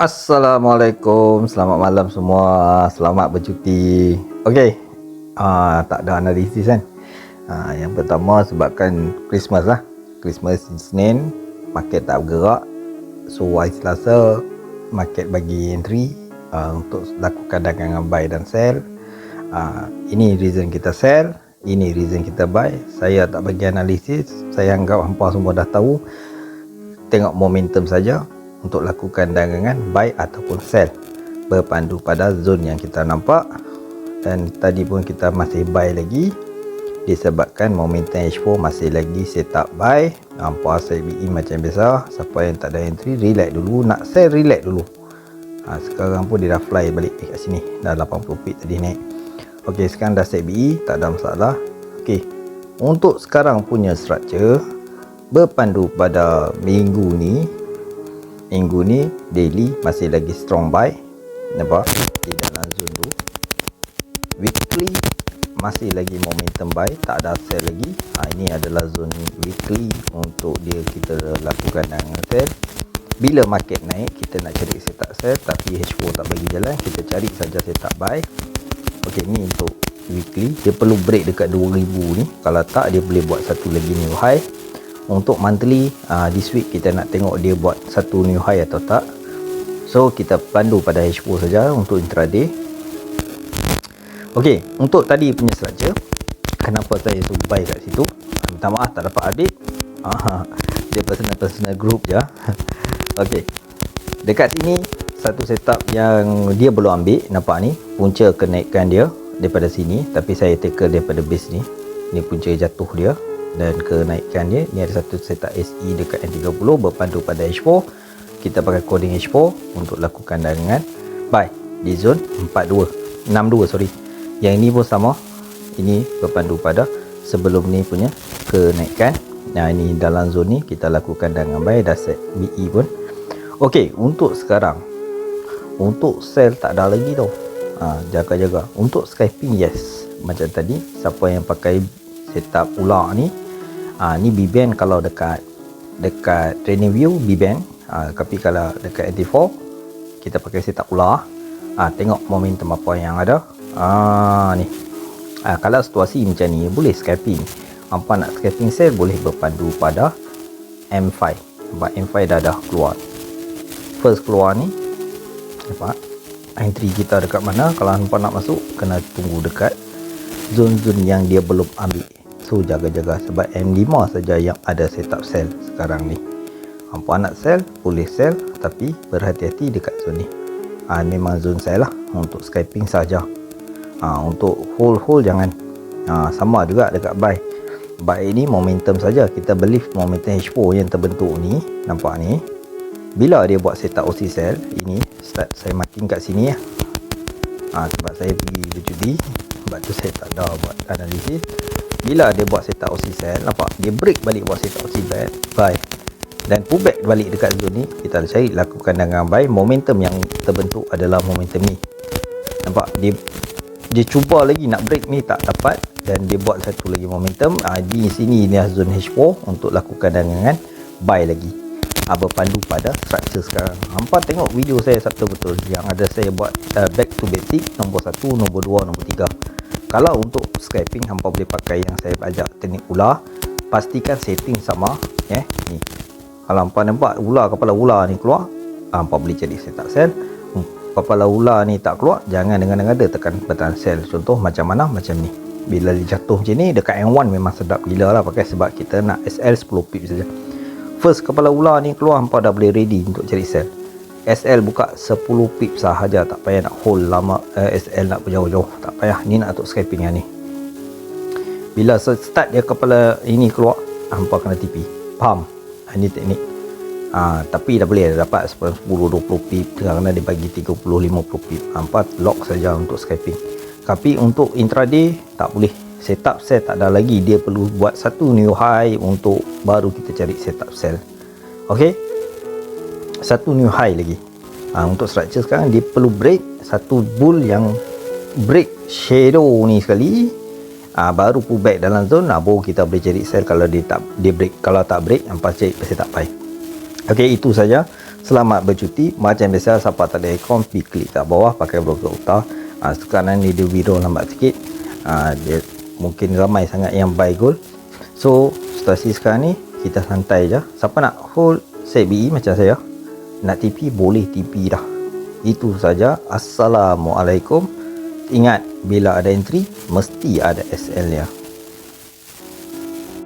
Assalamualaikum, selamat malam semua. Selamat bercuti. Okey. Tak ada analisis kan. Yang pertama sebabkan Christmas lah. Christmas Isnin, market tak bergerak. So hari Selasa, market bagi entry untuk lakukan dagangan buy dan sell. Ini reason kita sell, ini reason kita buy. Saya tak bagi analisis. Saya anggap hampa semua dah tahu. Tengok momentum saja untuk lakukan dagangan buy ataupun sell berpandu pada zone yang kita nampak. Dan tadi pun kita masih buy lagi disebabkan momentum H4 masih lagi setup buy. Nampak SBI macam biasa. Siapa yang tak ada entry, relax dulu. Nak sell, relax dulu. Sekarang pun dia dah fly balik kat sini. Dah 80 pip tadi naik. Ok, sekarang dah SBI, tak ada masalah. Ok, untuk sekarang punya structure berpandu pada minggu ni daily masih lagi strong buy, nampak di dalam zone tu. Weekly masih lagi momentum buy, tak ada sell lagi. Ini adalah zone weekly untuk dia kita lakukan dengan sell. Bila market naik kita nak cari setup sell, tapi H4 tak bagi jalan, kita cari saja setup buy. Ok, ni untuk weekly, dia perlu break dekat 2000 ni. Kalau tak, dia boleh buat satu lagi new high. Untuk monthly, this week kita nak tengok dia buat satu new high atau tak. So kita pandu pada H4 saja untuk intraday. Ok, untuk tadi punya structure, kenapa saya suruh buy kat situ, minta maaf tak dapat update. Dia personal group je. Ok, dekat sini satu setup yang dia belum ambil. Nampak ni punca kenaikan dia daripada sini, tapi saya tackle daripada base ni. Ni punca jatuh dia dan kenaikan dia. Ni ada satu setup SE dekat N30 berpandu pada H4. Kita pakai coding H4 untuk lakukan dagangan buy di zone 62 sorry. Yang ini pun sama, ini berpandu pada sebelum ni punya kenaikan. Ini dalam zone ni kita lakukan dagangan buy, dah set BE pun. Ok, untuk sekarang untuk sell tak ada lagi tau. Jaga-jaga. Untuk scalping, yes, macam tadi siapa yang pakai setup ular ni, ni B-band kalau dekat training view B-band. Tapi kalau dekat NT4 kita pakai setup ular. Tengok momentum apa yang ada. Ni kalau situasi macam ni boleh scalping. Hampa nak scalping sell boleh berpandu pada M5. Nampak M5 dah keluar. First keluar ni, nampak entry kita dekat mana. Kalau hampa nak masuk kena tunggu dekat zone-zone yang dia belum ambil. So jaga-jaga sebab M5 saja yang ada setup sell sekarang ni. Hampa nak sell boleh sell, tapi berhati-hati dekat zone ni. Memang zone saya lah untuk scalping saja. Untuk hold jangan. Sama juga dekat buy. Buy ni momentum saja. Kita believe momentum H4 yang terbentuk ni, nampak ni, bila dia buat setup OC sell, ini start saya marking kat sini ya. Sebab saya pergi berjudi, sebab tu saya tak ada buat analisis. Bila dia buat setup OC sell, nampak dia break balik buat setup OC buy dan pullback balik dekat zone ni, kita cari lakukan dagangan buy. Momentum yang terbentuk adalah momentum ni. Nampak dia cuba lagi nak break ni, tak dapat, dan dia buat satu lagi momentum. Di sini ni zone H4 untuk lakukan dagangan buy lagi. Berpandu pada structure sekarang. Hampa tengok video saya Sabtu betul yang ada saya buat back to basic nombor 1, nombor 2, nombor 3. Kalau untuk scalping hampa boleh pakai yang saya ajak teknik ular. Pastikan setting sama ni. Kalau hampa nampak kepala ular ni keluar, hampa boleh jadi setup sell. Kepala ular ni tak keluar, jangan dengan ada tekan button sell. Contoh macam mana? Macam ni. Bila dia jatuh macam ni dekat M1 memang sedap gila lah pakai, sebab kita nak SL 10 pip saja. First kepala ular ni keluar, hampa dah boleh ready untuk cari sell. SL buka 10 pip sahaja, tak payah nak hold lama. SL nak berjauh-jauh, tak payah. Ni nak untuk scalping yang ni. Bila start dia kepala ini keluar, hampa kena TP. Faham? Ini teknik. Tapi dah boleh dapat 10-20 pip, kerana dia bagi 30-50 pip. Hampa lock saja untuk scalping. Tapi untuk intraday tak boleh. Setup sell tak ada lagi, dia perlu buat satu new high untuk baru kita cari setup sell. Ok, satu new high lagi. Untuk structure sekarang dia perlu break satu bull yang break shadow ni sekali, baru pullback dalam zone. Baru kita boleh cari sell. Kalau dia break, kalau tak break, hampa cari setup buy. Ok, itu saja Selamat bercuti. Macam biasa, siapa tak ada akaun, pergi klik kat bawah pakai browser utama. Sekarang ni dia video lambat sikit. Dia mungkin ramai sangat yang buy gold. So situasi sekarang ni kita santai je. Siapa nak hold set BE macam saya, nak TP boleh TP dah. Itu saja. Assalamualaikum. Ingat, bila ada entry mesti ada SL nya.